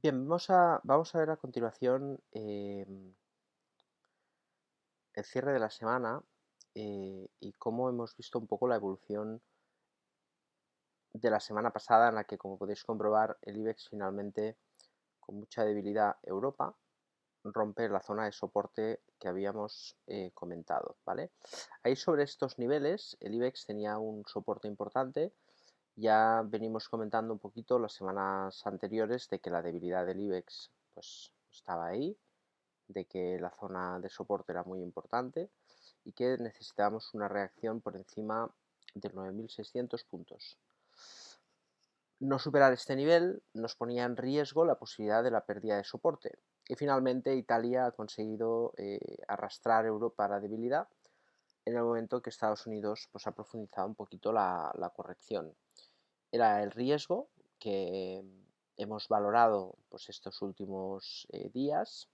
Bien, vamos a ver a continuación el cierre de la semana y cómo hemos visto un poco la evolución de la semana pasada en la que, como podéis comprobar, el IBEX finalmente, con mucha debilidad, Europa rompe la zona de soporte que habíamos comentado, ¿vale? Ahí sobre estos niveles, el IBEX tenía un soporte importante. Ya venimos comentando un poquito las semanas anteriores de que la debilidad del IBEX pues estaba ahí, de que la zona de soporte era muy importante y que necesitábamos una reacción por encima de 9.600 puntos. No superar este nivel nos ponía en riesgo la posibilidad de la pérdida de soporte. Y finalmente Italia ha conseguido arrastrar Europa a la debilidad en el momento que Estados Unidos pues, ha profundizado un poquito la corrección. Era el riesgo que hemos valorado pues, estos últimos días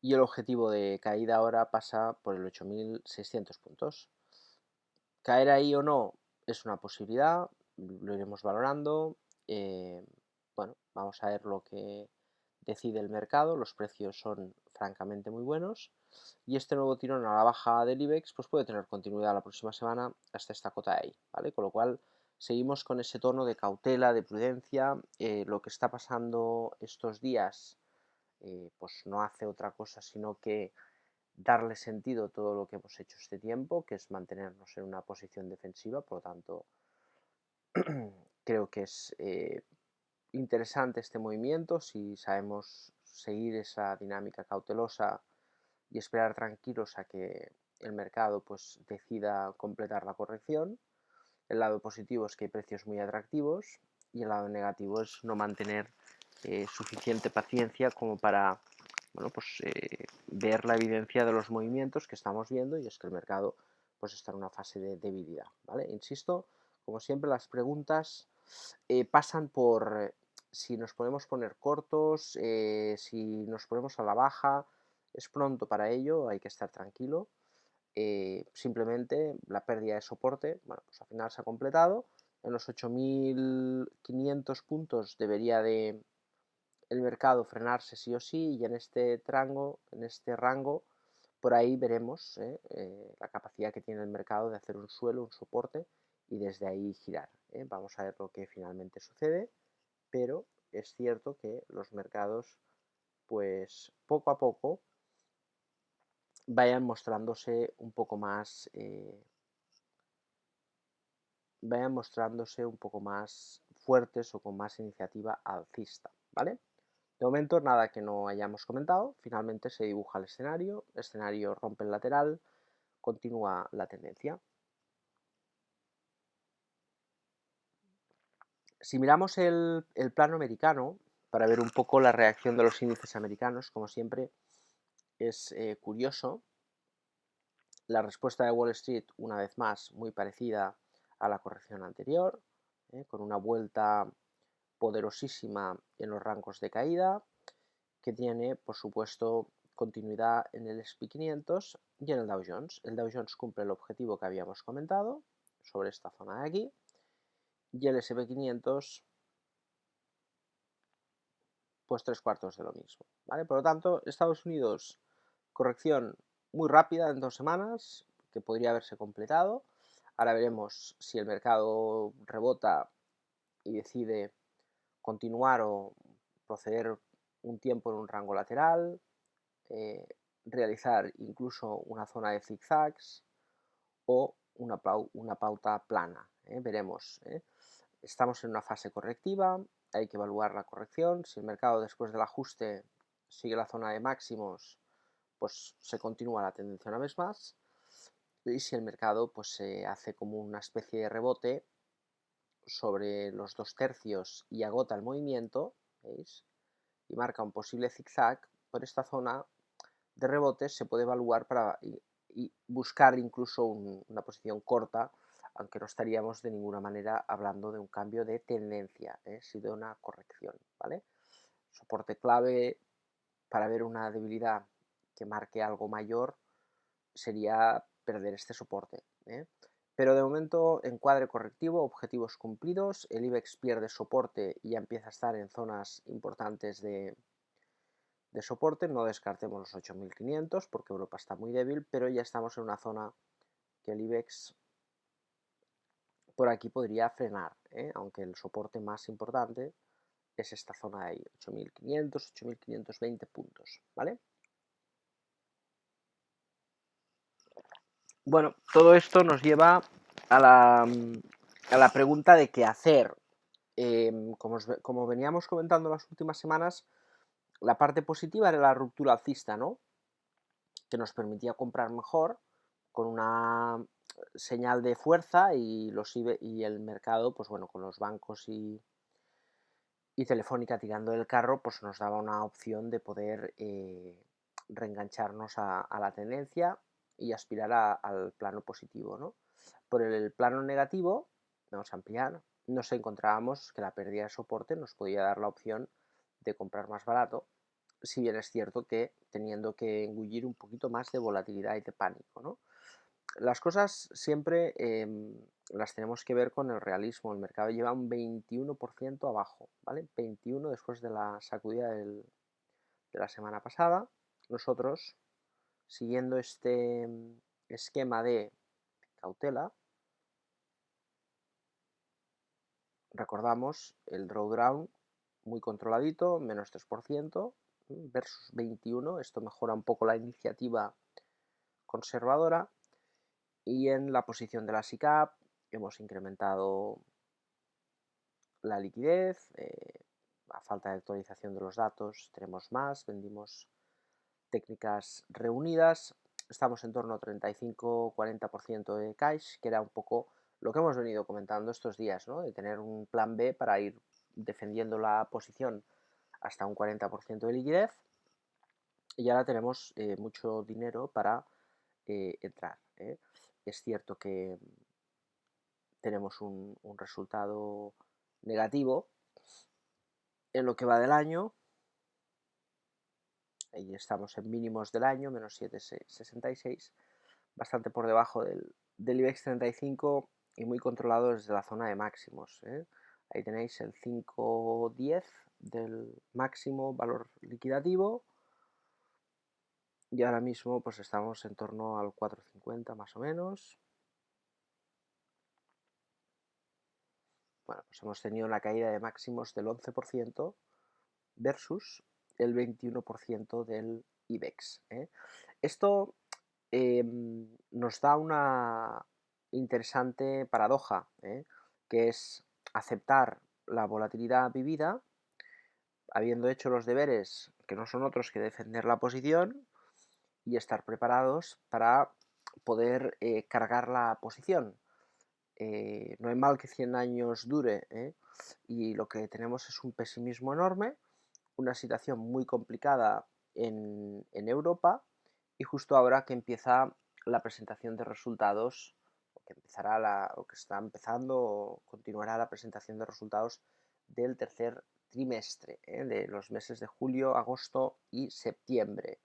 y el objetivo de caída ahora pasa por el 8.600 puntos. Caer ahí o no es una posibilidad, lo iremos valorando. Eh, bueno, vamos a ver lo que decide el mercado, los precios son francamente muy buenos y este nuevo tirón a la baja del IBEX pues puede tener continuidad la próxima semana hasta esta cota de ahí, ¿vale? Con lo cual seguimos con ese tono de cautela, de prudencia. Lo que está pasando estos días pues no hace otra cosa sino que darle sentido a todo lo que hemos hecho este tiempo, que es mantenernos en una posición defensiva. Por lo tanto, creo que es interesante este movimiento si sabemos seguir esa dinámica cautelosa y esperar tranquilos a que el mercado pues decida completar la corrección. El lado positivo es que hay precios muy atractivos y el lado negativo es no mantener suficiente paciencia como para bueno, pues, ver la evidencia de los movimientos que estamos viendo, y es que el mercado pues, está en una fase de debilidad, ¿vale? Insisto, como siempre, las preguntas pasan por si nos podemos poner cortos, si nos ponemos a la baja. Es pronto para ello, hay que estar tranquilo. Simplemente la pérdida de soporte, bueno, pues al final se ha completado. En los 8.500 puntos debería de el mercado frenarse sí o sí, y en este rango, por ahí veremos la capacidad que tiene el mercado de hacer un suelo, un soporte, y desde ahí girar. Vamos a ver lo que finalmente sucede, pero es cierto que los mercados, pues poco a poco, vayan mostrándose un poco más, fuertes o con más iniciativa alcista, ¿vale? De momento, nada que no hayamos comentado. Finalmente se dibuja el escenario rompe el lateral, continúa la tendencia. Si miramos el plano americano, para ver un poco la reacción de los índices americanos, como siempre, es curioso. La respuesta de Wall Street, una vez más, muy parecida a la corrección anterior, con una vuelta poderosísima en los rangos de caída, que tiene, por supuesto, continuidad en el SP500 y en el Dow Jones. El Dow Jones cumple el objetivo que habíamos comentado sobre esta zona de aquí, y el SP500 pues tres cuartos de lo mismo, ¿vale? Por lo tanto, Estados Unidos, corrección muy rápida en 2 semanas, que podría haberse completado. Ahora veremos si el mercado rebota y decide continuar o proceder un tiempo en un rango lateral, eh, realizar incluso una zona de zigzags o una pauta plana. Veremos. Estamos en una fase correctiva, hay que evaluar la corrección. Si el mercado después del ajuste sigue la zona de máximos, pues se continúa la tendencia una vez más. Y si el mercado pues se hace como una especie de rebote sobre los 2 tercios y agota el movimiento, ¿veis? Y marca un posible zigzag por esta zona de rebotes, se puede evaluar para y buscar incluso una posición corta, aunque no estaríamos de ninguna manera hablando de un cambio de tendencia, sino de una corrección, ¿vale? Soporte clave para ver una debilidad que marque algo mayor sería perder este soporte, ¿eh? Pero de momento, encuadre correctivo, objetivos cumplidos, el IBEX pierde soporte y ya empieza a estar en zonas importantes de soporte. No descartemos los 8.500 porque Europa está muy débil, pero ya estamos en una zona que el IBEX por aquí podría frenar, aunque el soporte más importante es esta zona de ahí, 8.500, 8.520 puntos, ¿vale? Bueno, todo esto nos lleva a la pregunta de qué hacer. Como veníamos comentando las últimas semanas, la parte positiva era la ruptura alcista, ¿no? Que nos permitía comprar mejor con una señal de fuerza y el mercado, pues bueno, con los bancos y Telefónica tirando del carro, pues nos daba una opción de poder reengancharnos a la tendencia y aspirar al plano positivo, ¿no? Por el plano negativo, vamos a ampliar, nos encontrábamos que la pérdida de soporte nos podía dar la opción de comprar más barato, si bien es cierto que teniendo que engullir un poquito más de volatilidad y de pánico, ¿no? Las cosas siempre las tenemos que ver con el realismo. El mercado lleva un 21% abajo, ¿vale? 21 después de la sacudida de la semana pasada. Nosotros, siguiendo este esquema de cautela, recordamos el drawdown muy controladito, menos 3% versus 21. Esto mejora un poco la iniciativa conservadora. Y en la posición de la SICAP hemos incrementado la liquidez, a falta de actualización de los datos tenemos más, vendimos técnicas reunidas, estamos en torno a 35-40% de cash, que era un poco lo que hemos venido comentando estos días, ¿no? De tener un plan B para ir defendiendo la posición hasta un 40% de liquidez, y ahora tenemos mucho dinero para entrar. Es cierto que tenemos un resultado negativo en lo que va del año. Ahí estamos en mínimos del año, menos 7,66, bastante por debajo del IBEX 35 y muy controlado desde la zona de máximos. Ahí tenéis el 5,10 del máximo valor liquidativo y ahora mismo pues estamos en torno al 4,50 más o menos. Bueno, pues hemos tenido una caída de máximos del 11% versus el 21% del IBEX. Esto nos da una interesante paradoja, que es aceptar la volatilidad vivida, habiendo hecho los deberes, que no son otros que defender la posición, y estar preparados para poder cargar la posición. No hay mal que 100 años dure, y lo que tenemos es un pesimismo enorme, una situación muy complicada en Europa, y justo ahora que empieza la presentación de resultados, o que está empezando o continuará la presentación de resultados del tercer trimestre, de los meses de julio, agosto y septiembre.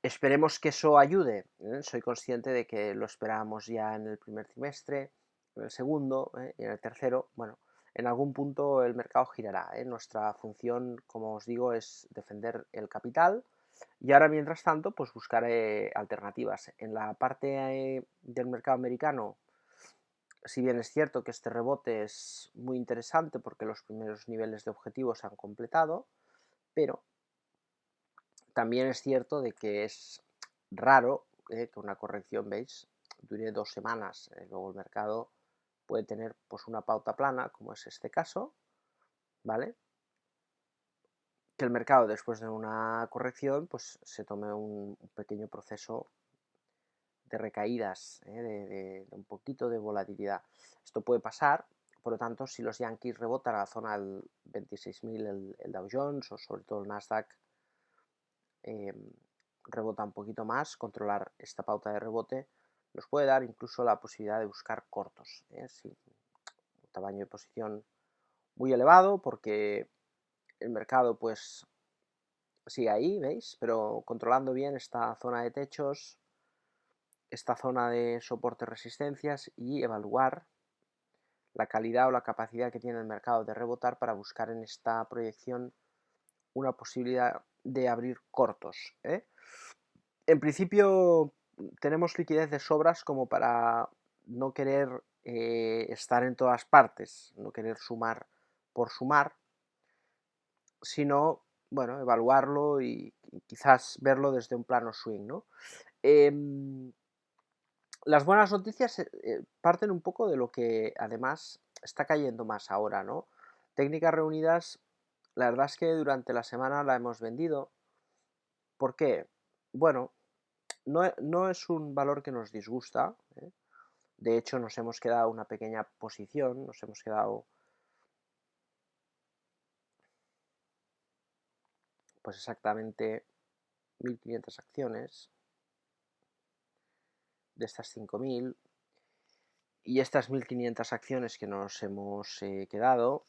Esperemos que eso ayude. Soy consciente de que lo esperábamos ya en el primer trimestre, en el segundo y en el tercero. Bueno, en algún punto el mercado girará. Nuestra función, como os digo, es defender el capital y ahora, mientras tanto, pues buscar alternativas. En la parte del mercado americano, si bien es cierto que este rebote es muy interesante porque los primeros niveles de objetivos se han completado, pero también es cierto de que es raro que una corrección, veis, dure 2 semanas. Luego el mercado puede tener pues una pauta plana, como es este caso, ¿vale? Que el mercado, después de una corrección, pues se tome un pequeño proceso de recaídas, de un poquito de volatilidad. Esto puede pasar, por lo tanto, si los Yankees rebotan a la zona del 26.000 el Dow Jones o sobre todo el Nasdaq rebota un poquito más, controlar esta pauta de rebote nos puede dar incluso la posibilidad de buscar cortos, sin un tamaño de posición muy elevado, porque el mercado pues sigue ahí, ¿veis? Pero controlando bien esta zona de techos, esta zona de soporte resistencias y evaluar la calidad o la capacidad que tiene el mercado de rebotar para buscar en esta proyección una posibilidad de abrir cortos. En principio tenemos liquidez de sobras como para no querer estar en todas partes, no querer sumar por sumar, sino, bueno, evaluarlo y quizás verlo desde un plano swing, ¿no? Las buenas noticias parten un poco de lo que además está cayendo más ahora, ¿no? Técnicas reunidas, la verdad es que durante la semana la hemos vendido. ¿Por qué? Bueno, no es un valor que nos disgusta, ¿eh? De hecho, nos hemos quedado una pequeña posición, nos hemos quedado pues exactamente 1.500 acciones de estas 5.000, y estas 1.500 acciones que nos hemos quedado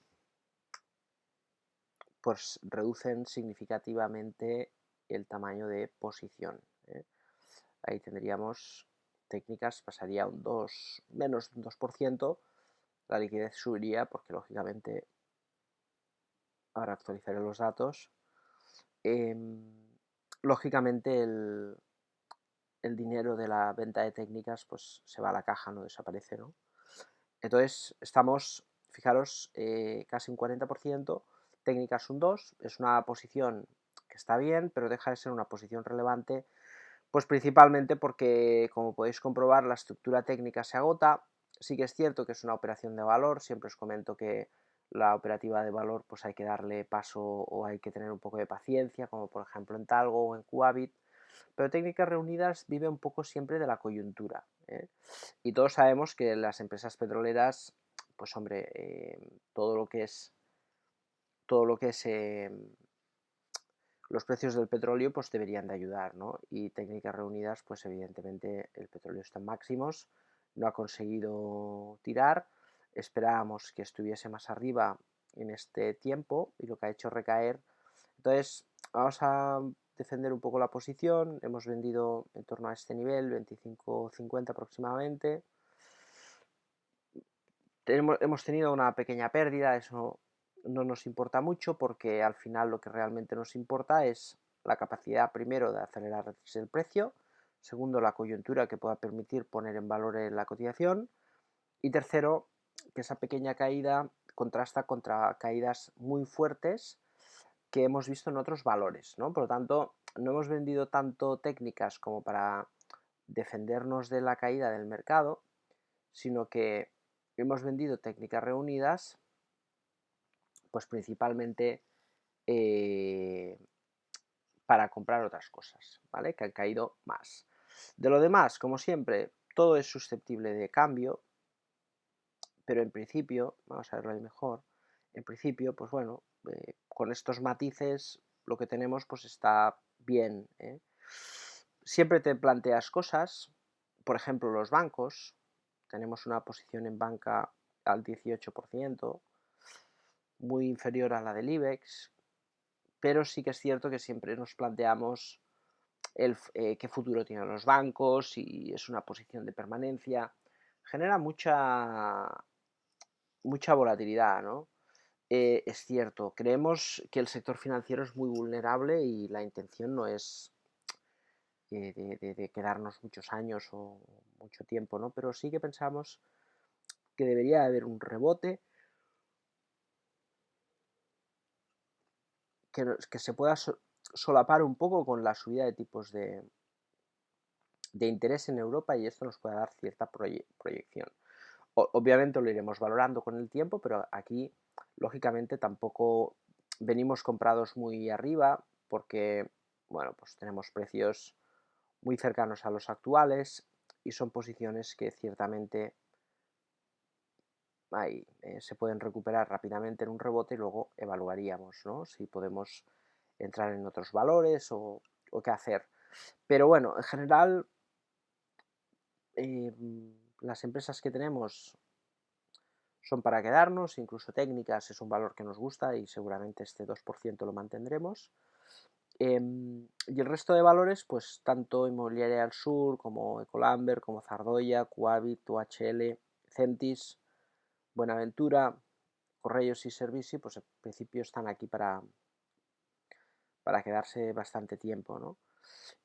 pues reducen significativamente el tamaño de posición. Ahí tendríamos técnicas, pasaría un 2, menos de un 2%, la liquidez subiría porque lógicamente, ahora actualizaré los datos, lógicamente el dinero de la venta de técnicas pues se va a la caja, no desaparece, ¿no? Entonces estamos, fijaros, casi un 40%, técnicas un 2, es una posición que está bien, pero deja de ser una posición relevante, pues principalmente porque, como podéis comprobar, la estructura técnica se agota. Sí que es cierto que es una operación de valor, siempre os comento que la operativa de valor pues hay que darle paso o hay que tener un poco de paciencia, como por ejemplo en Talgo o en Qubit, pero técnicas reunidas vive un poco siempre de la coyuntura, ¿eh? Y todos sabemos que las empresas petroleras, pues hombre, todo lo que es los precios del petróleo pues deberían de ayudar, ¿no? Y técnicas reunidas, pues evidentemente el petróleo está en máximos, no ha conseguido tirar, esperábamos que estuviese más arriba en este tiempo y lo que ha hecho recaer. Entonces vamos a defender un poco la posición, hemos vendido en torno a este nivel, 25.50 aproximadamente. Hemos tenido una pequeña pérdida, eso no nos importa mucho porque al final lo que realmente nos importa es la capacidad, primero, de acelerar el precio, segundo, la coyuntura que pueda permitir poner en valor la cotización, y tercero, que esa pequeña caída contrasta contra caídas muy fuertes que hemos visto en otros valores, ¿no? Por lo tanto, no hemos vendido tanto técnicas como para defendernos de la caída del mercado, sino que hemos vendido técnicas reunidas, pues principalmente para comprar otras cosas, ¿vale? Que han caído más. De lo demás, como siempre, todo es susceptible de cambio, pero en principio, vamos a verlo ahí mejor, en principio, pues bueno, con estos matices lo que tenemos pues está bien, ¿eh? Siempre te planteas cosas, por ejemplo, los bancos, tenemos una posición en banca al 18%, muy inferior a la del IBEX, pero sí que es cierto que siempre nos planteamos qué futuro tienen los bancos, si es una posición de permanencia. Genera mucha volatilidad, ¿no? Es cierto, creemos que el sector financiero es muy vulnerable y la intención no es de quedarnos muchos años o mucho tiempo, ¿no? Pero sí que pensamos que debería haber un rebote que se pueda solapar un poco con la subida de tipos de interés en Europa, y esto nos puede dar cierta proyección. Obviamente lo iremos valorando con el tiempo, pero aquí lógicamente tampoco venimos comprados muy arriba porque, bueno, pues tenemos precios muy cercanos a los actuales y son posiciones que ciertamente se pueden recuperar rápidamente en un rebote y luego evaluaríamos, ¿no? Si podemos entrar en otros valores o qué hacer. Pero bueno, en general, las empresas que tenemos son para quedarnos, incluso técnicas es un valor que nos gusta y seguramente este 2% lo mantendremos. Y el resto de valores, pues tanto Inmobiliaria del Sur como Ecolamber, como Zardoya, Coavit, UHL, Centis, Buenaventura, Correos y Servici, pues en principio están aquí para quedarse bastante tiempo, ¿no?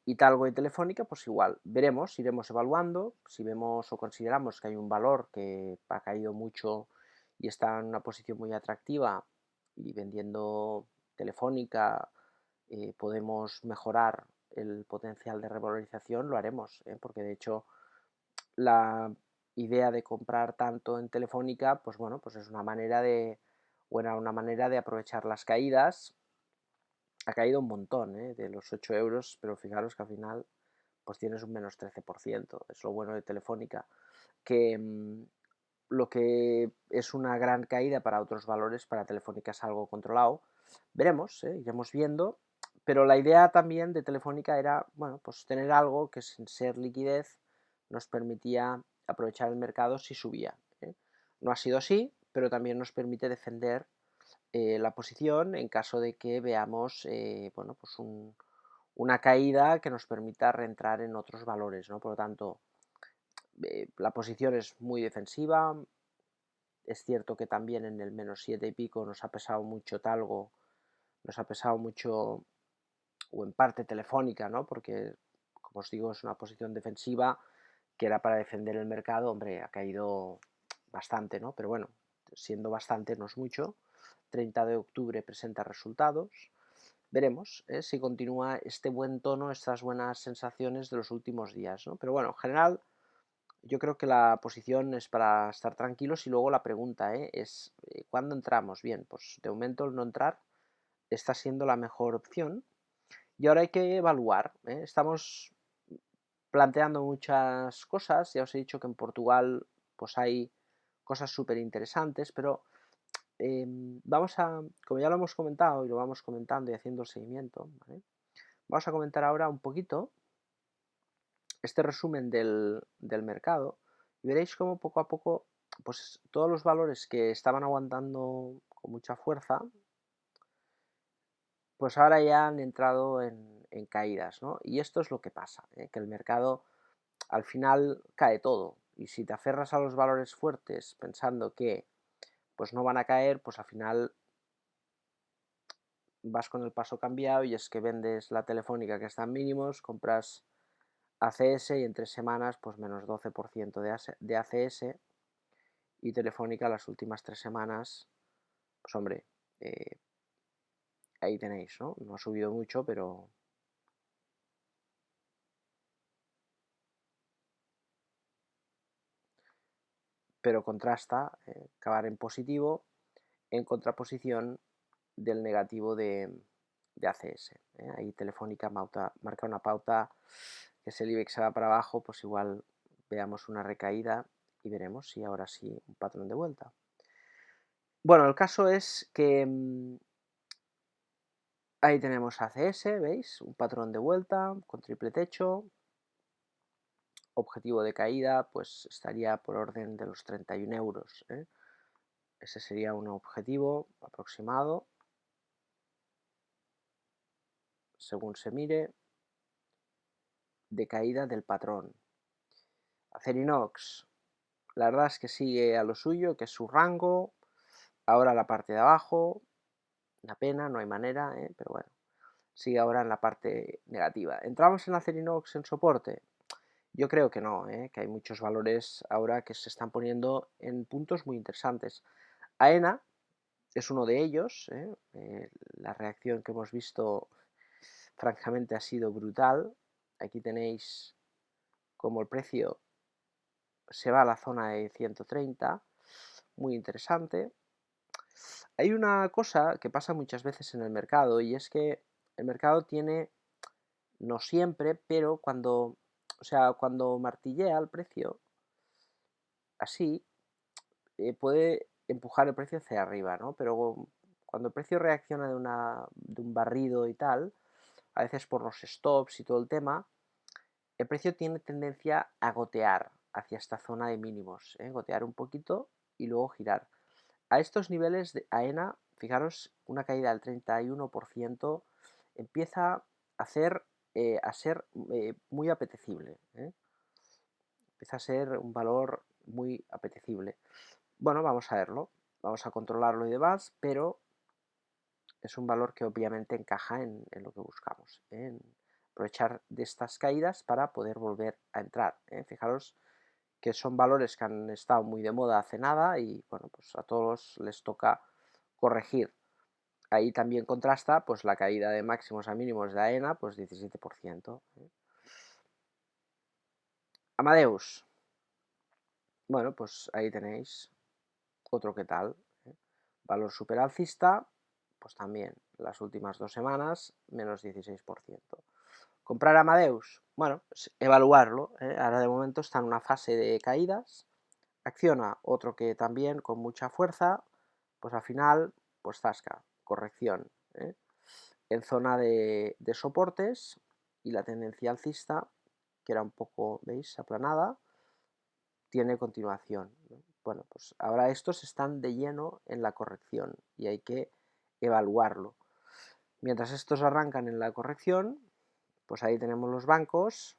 Y Talgo y Telefónica, pues igual, veremos, iremos evaluando, si vemos o consideramos que hay un valor que ha caído mucho y está en una posición muy atractiva y vendiendo Telefónica podemos mejorar el potencial de revalorización, lo haremos, porque de hecho la idea de comprar tanto en Telefónica, pues bueno, pues es una manera una manera de aprovechar las caídas. Ha caído un montón, de los 8 euros, pero fijaros que al final pues tienes un menos 13%, es lo bueno de Telefónica, que lo que es una gran caída para otros valores, para Telefónica es algo controlado. Veremos, iremos viendo, pero la idea también de Telefónica era, bueno, pues tener algo que sin ser liquidez nos permitía aprovechar el mercado si subía. No ha sido así, pero también nos permite defender la posición en caso de que veamos bueno, pues una caída que nos permita reentrar en otros valores, ¿no? Por lo tanto, la posición es muy defensiva. Es cierto que también en el menos 7 y pico nos ha pesado mucho Talgo, nos ha pesado mucho, o en parte Telefónica, ¿no? Porque, como os digo, es una posición defensiva que era para defender el mercado. Hombre, ha caído bastante, ¿no? Pero bueno, siendo bastante no es mucho. 30 de octubre presenta resultados. Veremos si continúa este buen tono, estas buenas sensaciones de los últimos días, ¿no? Pero bueno, en general yo creo que la posición es para estar tranquilos y luego la pregunta es ¿cuándo entramos? Bien, pues de momento el no entrar está siendo la mejor opción y ahora hay que evaluar. Estamos planteando muchas cosas, ya os he dicho que en Portugal pues hay cosas súper interesantes, pero vamos a, como ya lo hemos comentado y lo vamos comentando y haciendo el seguimiento, ¿vale? Vamos a comentar ahora un poquito este resumen del mercado y veréis cómo poco a poco pues todos los valores que estaban aguantando con mucha fuerza pues ahora ya han entrado en caídas, ¿no? Y esto es lo que pasa, que el mercado al final cae todo y si te aferras a los valores fuertes pensando que pues no van a caer, pues al final vas con el paso cambiado y es que vendes la Telefónica que está en mínimos, compras ACS y en 3 semanas pues menos 12% de ACS y Telefónica las últimas 3 semanas, pues hombre, eh, ahí tenéis, ¿no? No ha subido mucho, pero contrasta, acabar en positivo en contraposición del negativo de ACS. Ahí Telefónica marca una pauta que si el IBEX se va para abajo, pues igual veamos una recaída y veremos si ahora sí un patrón de vuelta. Bueno, el caso es que ahí tenemos ACS, ¿veis? Un patrón de vuelta con triple techo. Objetivo de caída, pues estaría por orden de los 31 euros. Ese sería un objetivo aproximado, según se mire, de caída del patrón. Acerinox, la verdad es que sigue a lo suyo, que es su rango. Ahora la parte de abajo, una pena, no hay manera, pero bueno, sigue ahora en la parte negativa. ¿Entramos en Acerinox en soporte? Yo creo que no, que hay muchos valores ahora que se están poniendo en puntos muy interesantes. AENA es uno de ellos, la reacción que hemos visto francamente ha sido brutal. Aquí tenéis como el precio se va a la zona de 130, muy interesante. Hay una cosa que pasa muchas veces en el mercado y es que el mercado tiene, no siempre, pero cuando martillea el precio así, puede empujar el precio hacia arriba, ¿no? Pero cuando el precio reacciona de un barrido y tal, a veces por los stops y todo el tema, el precio tiene tendencia a gotear hacia esta zona de mínimos, gotear un poquito y luego girar. A estos niveles de AENA, fijaros, una caída del 31% empieza a ser muy apetecible. Empieza a ser un valor muy apetecible. Bueno, vamos a verlo, vamos a controlarlo y demás, pero es un valor que obviamente encaja en lo que buscamos, en aprovechar de estas caídas para poder volver a entrar. Fijaros que son valores que han estado muy de moda hace nada y bueno, pues a todos les toca corregir. Ahí también contrasta pues la caída de máximos a mínimos de AENA, pues 17%. Amadeus, bueno, pues ahí tenéis otro que tal. Valor super alcista, pues también las últimas 2 semanas, menos 16%. ¿Comprar Amadeus? Bueno, pues evaluarlo. Ahora de momento está en una fase de caídas. Acciona otro que también con mucha fuerza, pues al final, pues zasca, corrección. En zona de soportes y la tendencia alcista, que era un poco, ¿veis?, aplanada, tiene continuación. Bueno, pues ahora estos están de lleno en la corrección y hay que evaluarlo. Mientras estos arrancan en la corrección, pues ahí tenemos los bancos.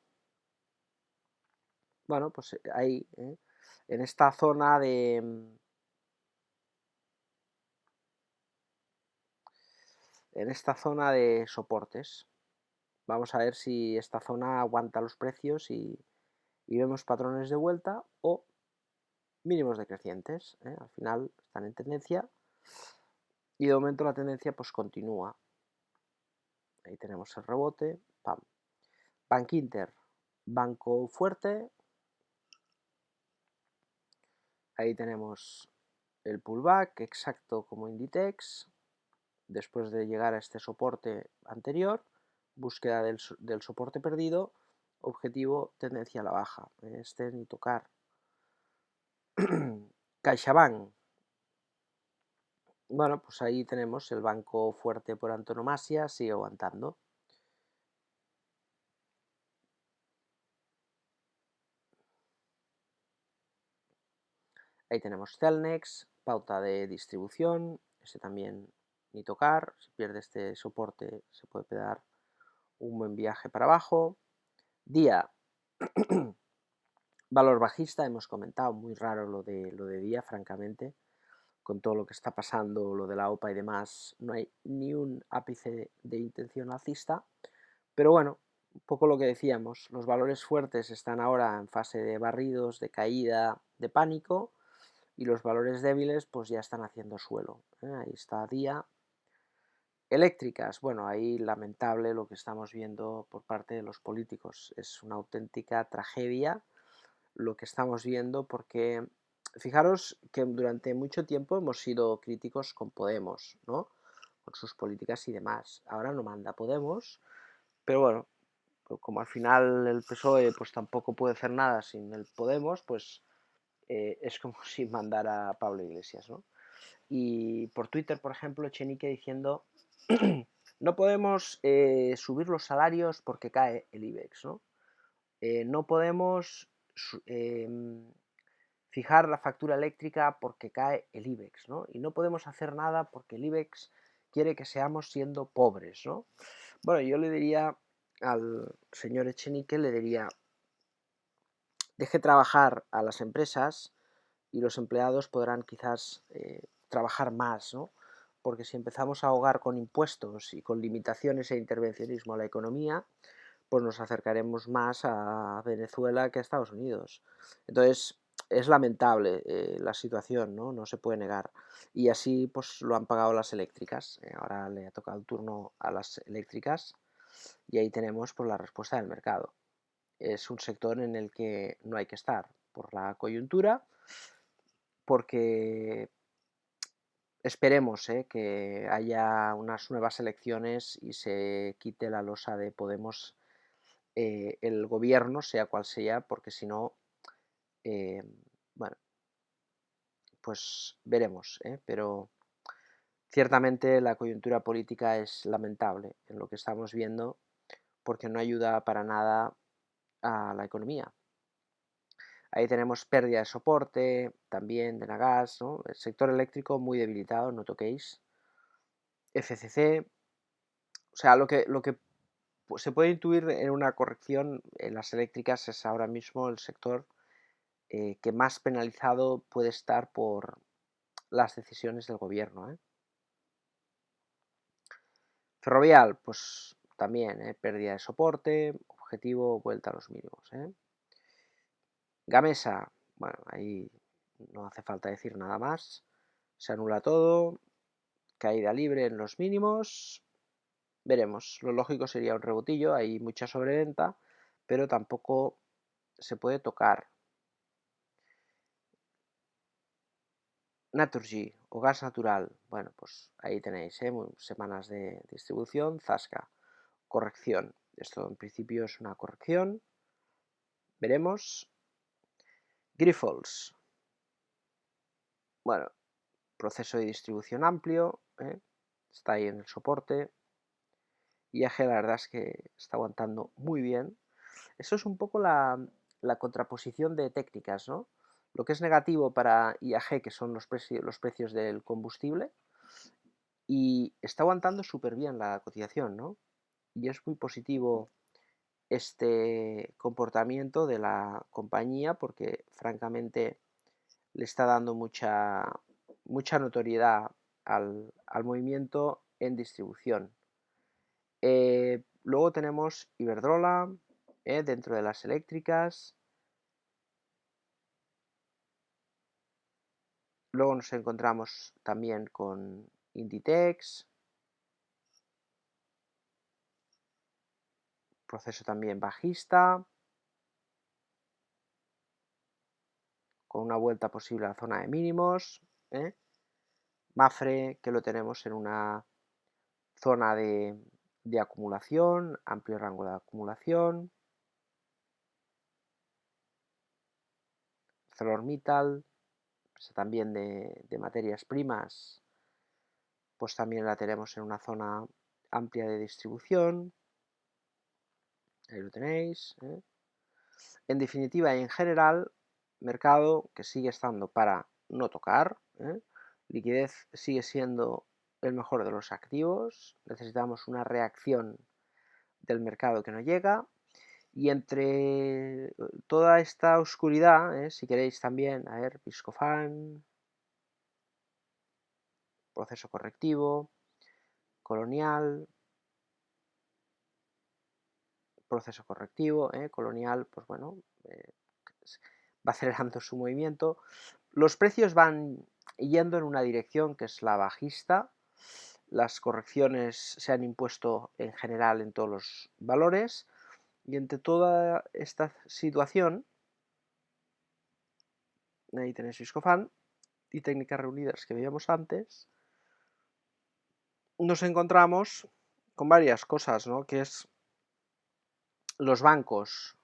Bueno, pues ahí, en esta zona en esta zona de soportes. Vamos a ver si esta zona aguanta los precios y vemos patrones de vuelta o mínimos decrecientes. Al final están en tendencia y de momento la tendencia pues continúa. Ahí tenemos el rebote. Pam. Bank Inter, banco fuerte. Ahí tenemos el pullback exacto como Inditex. Después de llegar a este soporte anterior, búsqueda del soporte perdido, objetivo tendencia a la baja. Este ni tocar. CaixaBank. Bueno, pues ahí tenemos el banco fuerte por antonomasia, sigue aguantando. Ahí tenemos Celnex, pauta de distribución, ese también ni tocar, si pierde este soporte se puede pegar un buen viaje para abajo. Día, valor bajista, hemos comentado, muy raro lo de Día, francamente, con todo lo que está pasando, lo de la OPA y demás, no hay ni un ápice de intención alcista, pero bueno, un poco lo que decíamos, los valores fuertes están ahora en fase de barridos, de caída, de pánico, y los valores débiles pues ya están haciendo suelo. Ahí está Día. Eléctricas, bueno, ahí lamentable lo que estamos viendo por parte de los políticos, es una auténtica tragedia lo que estamos viendo porque fijaros que durante mucho tiempo hemos sido críticos con Podemos, ¿no?, con sus políticas y demás. Ahora no manda Podemos, pero bueno, pues como al final el PSOE pues tampoco puede hacer nada sin el Podemos, pues es como si mandara a Pablo Iglesias, ¿no? Y por Twitter, por ejemplo, Echenique diciendo no podemos subir los salarios porque cae el IBEX, ¿no? No podemos fijar la factura eléctrica porque cae el IBEX, ¿no? Y no podemos hacer nada porque el IBEX quiere que seamos siendo pobres, ¿no? Bueno, yo le diría al señor Echenique, le diría, deje trabajar a las empresas y los empleados podrán quizás trabajar más, ¿no? Porque si empezamos a ahogar con impuestos y con limitaciones e intervencionismo a la economía, pues nos acercaremos más a Venezuela que a Estados Unidos. Entonces, es lamentable la situación, ¿no? No se puede negar. Y así pues lo han pagado las eléctricas. Ahora le ha tocado el turno a las eléctricas y ahí tenemos pues la respuesta del mercado. Es un sector en el que no hay que estar por la coyuntura, porque esperemos que haya unas nuevas elecciones y se quite la losa de Podemos el gobierno, sea cual sea, porque si no, bueno, pues veremos, pero ciertamente la coyuntura política es lamentable en lo que estamos viendo porque no ayuda para nada a la economía. Ahí tenemos pérdida de soporte, también de Nagas, ¿no? El sector eléctrico muy debilitado, no toquéis. FCC, O sea, lo que se puede intuir en una corrección en las eléctricas es ahora mismo el sector que más penalizado puede estar por las decisiones del gobierno. Ferrovial, pues también, pérdida de soporte, objetivo, vuelta a los mínimos. Gamesa, bueno, ahí no hace falta decir nada más, se anula todo, caída libre en los mínimos, veremos, lo lógico sería un rebotillo, hay mucha sobreventa, pero tampoco se puede tocar. Naturgy o gas natural, bueno, pues ahí tenéis, semanas de distribución, zasca, corrección, esto en principio es una corrección, veremos. Grifols, bueno, proceso de distribución amplio, está ahí en el soporte. IAG la verdad es que está aguantando muy bien. Eso es un poco la contraposición de técnicas, ¿no? Lo que es negativo para IAG, que son los precios del combustible, y está aguantando súper bien la cotización, ¿no? Y es muy positivo este comportamiento de la compañía porque francamente le está dando mucha notoriedad al movimiento en distribución. Luego tenemos Iberdrola, dentro de las eléctricas. Luego nos encontramos también con Inditex, proceso también bajista, con una vuelta posible a la zona de mínimos. Mafre, que lo tenemos en una zona de acumulación, amplio rango de acumulación. ArcelorMittal, también de materias primas, pues también la tenemos en una zona amplia de distribución. Ahí lo tenéis. En definitiva y en general, mercado que sigue estando para no tocar. Liquidez sigue siendo el mejor de los activos. Necesitamos una reacción del mercado que no llega. Y entre toda esta oscuridad, si queréis también, a ver, Viscofan, proceso correctivo, Colonial, proceso correctivo, Colonial, pues bueno, va acelerando su movimiento. Los precios van yendo en una dirección que es la bajista. Las correcciones se han impuesto en general en todos los valores. Y entre toda esta situación, ahí tenéis Viscofan y técnicas reunidas que veíamos antes, nos encontramos con varias cosas, ¿no? Que es los bancos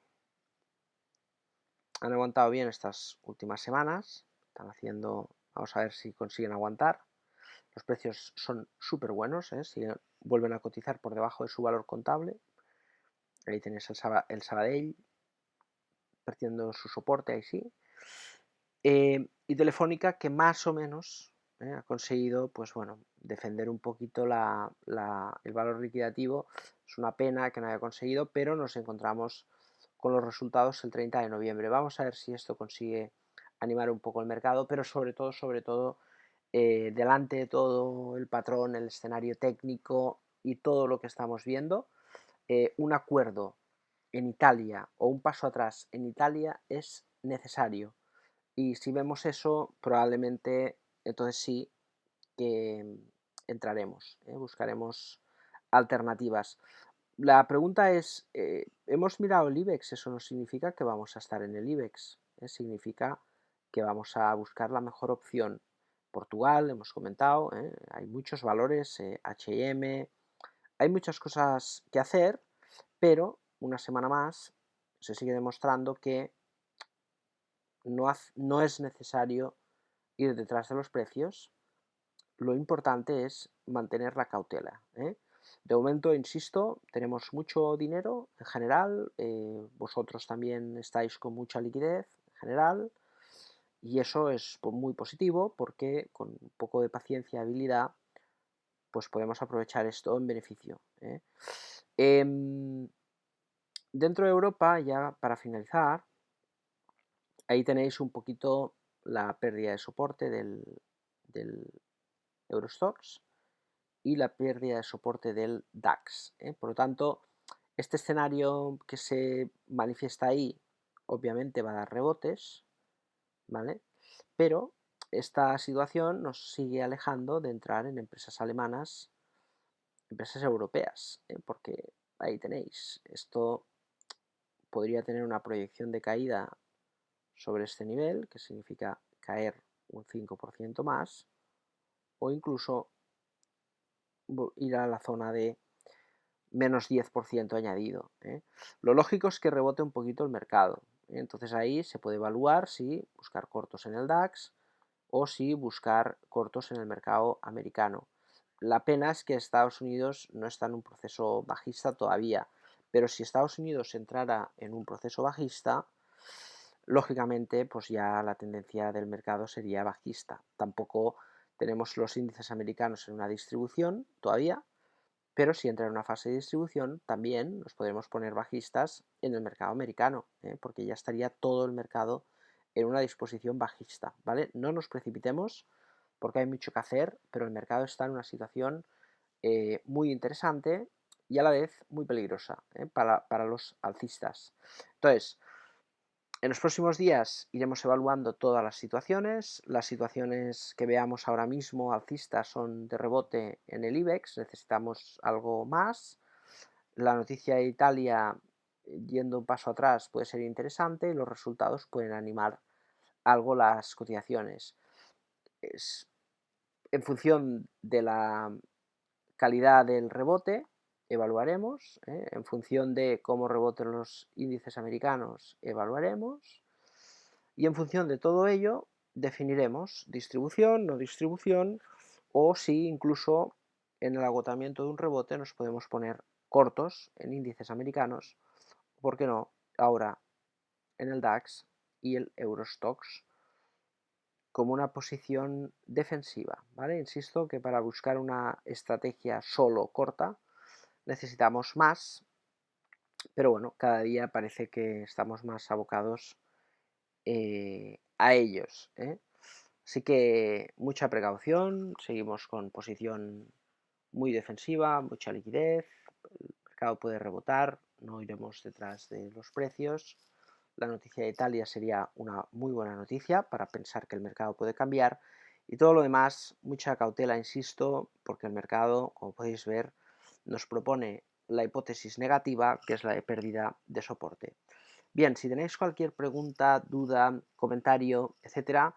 han aguantado bien estas últimas semanas, están haciendo, vamos a ver si consiguen aguantar. Los precios son súper buenos, vuelven a cotizar por debajo de su valor contable. Ahí tenéis el Sabadell perdiendo su soporte, ahí sí. Y Telefónica, que más o menos ha conseguido, pues bueno, defender un poquito el valor liquidativo. Es una pena que no haya conseguido, pero nos encontramos con los resultados el 30 de noviembre. Vamos a ver si esto consigue animar un poco el mercado, pero sobre todo, delante de todo el patrón, el escenario técnico y todo lo que estamos viendo, un acuerdo en Italia o un paso atrás en Italia es necesario. Y si vemos eso, probablemente entonces sí que entraremos, buscaremos alternativas. La pregunta es, ¿hemos mirado el IBEX? Eso no significa que vamos a estar en el IBEX, significa que vamos a buscar la mejor opción. Portugal, hemos comentado, hay muchos valores, H&M, hay muchas cosas que hacer, pero una semana más se sigue demostrando que no es necesario ir detrás de los precios, lo importante es mantener la cautela. De momento, insisto, tenemos mucho dinero en general, vosotros también estáis con mucha liquidez en general, y eso es muy positivo porque con un poco de paciencia y habilidad, pues podemos aprovechar esto en beneficio. ¿eh? Dentro de Europa, ya para finalizar, ahí tenéis un poquito la pérdida de soporte del Eurostoxx y la pérdida de soporte del DAX. Por lo tanto, este escenario que se manifiesta ahí, obviamente va a dar rebotes, ¿vale? Pero esta situación nos sigue alejando de entrar en empresas alemanas, empresas europeas, porque ahí tenéis, esto podría tener una proyección de caída sobre este nivel, que significa caer un 5% más, o incluso ir a la zona de menos 10% añadido. Lo lógico es que rebote un poquito el mercado. Entonces ahí se puede evaluar si buscar cortos en el DAX o si buscar cortos en el mercado americano. La pena es que Estados Unidos no está en un proceso bajista todavía, pero si Estados Unidos entrara en un proceso bajista, lógicamente pues ya la tendencia del mercado sería bajista. Tampoco tenemos los índices americanos en una distribución todavía, pero si entra en una fase de distribución, también nos podremos poner bajistas en el mercado americano, porque ya estaría todo el mercado en una disposición bajista, ¿vale? No nos precipitemos porque hay mucho que hacer, pero el mercado está en una situación muy interesante y a la vez muy peligrosa para los alcistas. Entonces, en los próximos días iremos evaluando todas las situaciones. Las situaciones que veamos ahora mismo alcistas son de rebote en el IBEX, necesitamos algo más. La noticia de Italia, yendo un paso atrás, puede ser interesante y los resultados pueden animar algo las cotizaciones. En función de la calidad del rebote, evaluaremos, en función de cómo reboten los índices americanos, evaluaremos, y en función de todo ello, definiremos distribución, no distribución, o si incluso en el agotamiento de un rebote nos podemos poner cortos en índices americanos, ¿por qué no? Ahora en el DAX y el Eurostoxx como una posición defensiva, ¿vale? Insisto que para buscar una estrategia solo corta necesitamos más, pero bueno, cada día parece que estamos más abocados a ellos. Así que mucha precaución, seguimos con posición muy defensiva, mucha liquidez, el mercado puede rebotar, no iremos detrás de los precios. La noticia de Italia sería una muy buena noticia para pensar que el mercado puede cambiar y todo lo demás, mucha cautela, insisto, porque el mercado, como podéis ver, nos propone la hipótesis negativa, que es la de pérdida de soporte. Bien, si tenéis cualquier pregunta, duda, comentario, etcétera,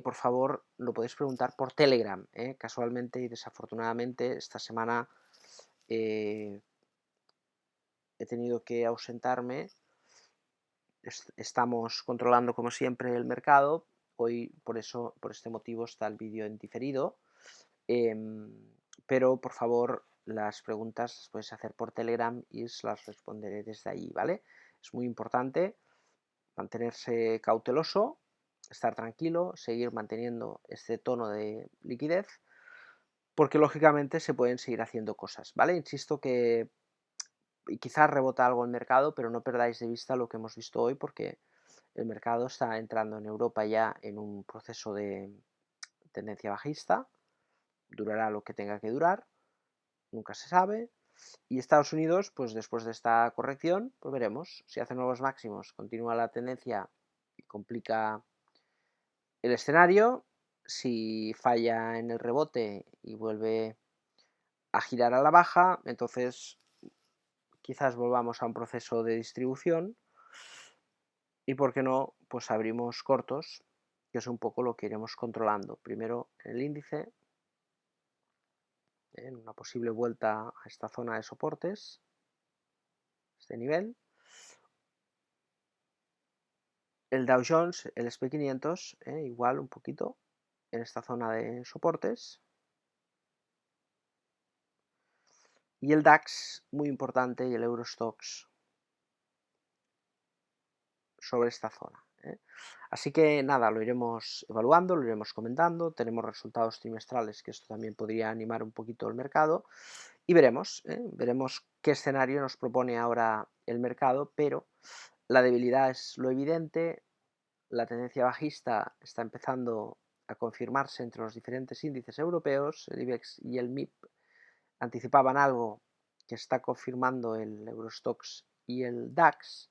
por favor lo podéis preguntar por Telegram. Casualmente y desafortunadamente esta semana he tenido que ausentarme. Estamos controlando como siempre el mercado. Hoy por este motivo está el vídeo en diferido. Pero por favor las preguntas las podéis hacer por Telegram y os las responderé desde allí, ¿vale? Es muy importante mantenerse cauteloso, estar tranquilo, seguir manteniendo este tono de liquidez, porque lógicamente se pueden seguir haciendo cosas, ¿vale? Insisto que quizás rebota algo el mercado, pero no perdáis de vista lo que hemos visto hoy, porque el mercado está entrando en Europa ya en un proceso de tendencia bajista, durará lo que tenga que durar, nunca se sabe, y Estados Unidos, pues después de esta corrección, pues veremos si hace nuevos máximos, continúa la tendencia y complica el escenario. Si falla en el rebote y vuelve a girar a la baja, entonces quizás volvamos a un proceso de distribución y, ¿por qué no?, pues abrimos cortos, que es un poco lo que iremos controlando. Primero en el índice, en una posible vuelta a esta zona de soportes, este nivel. El Dow Jones, el SP500, igual un poquito en esta zona de soportes. Y el DAX, muy importante, y el Eurostoxx sobre esta zona. Así que nada, lo iremos evaluando, lo iremos comentando. Tenemos resultados trimestrales, que esto también podría animar un poquito el mercado. y veremos qué escenario nos propone ahora el mercado, pero la debilidad es lo evidente, la tendencia bajista está empezando a confirmarse entre los diferentes índices europeos, el IBEX y el MIP anticipaban algo que está confirmando el Eurostoxx y el DAX,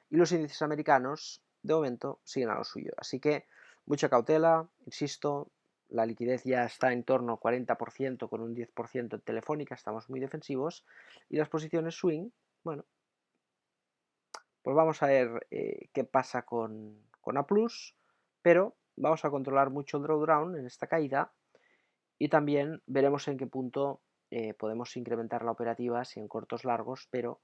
y los índices americanos de momento siguen a lo suyo. Así que mucha cautela, insisto, la liquidez ya está en torno al 40% con un 10% en Telefónica, estamos muy defensivos, y las posiciones swing, bueno, pues vamos a ver qué pasa con A+, pero vamos a controlar mucho el drawdown en esta caída y también veremos en qué punto podemos incrementar la operativa, si en cortos largos, pero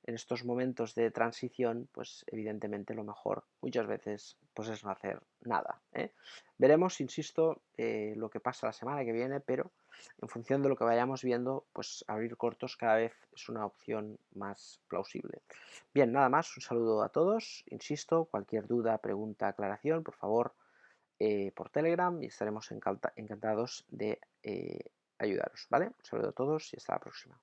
en estos momentos de transición, pues evidentemente lo mejor muchas veces pues es no hacer nada. Veremos, insisto, lo que pasa la semana que viene, pero en función de lo que vayamos viendo, pues abrir cortos cada vez es una opción más plausible. Bien, nada más, un saludo a todos, insisto, cualquier duda, pregunta, aclaración, por favor, por Telegram y estaremos encantados de ayudaros, ¿vale? Un saludo a todos y hasta la próxima.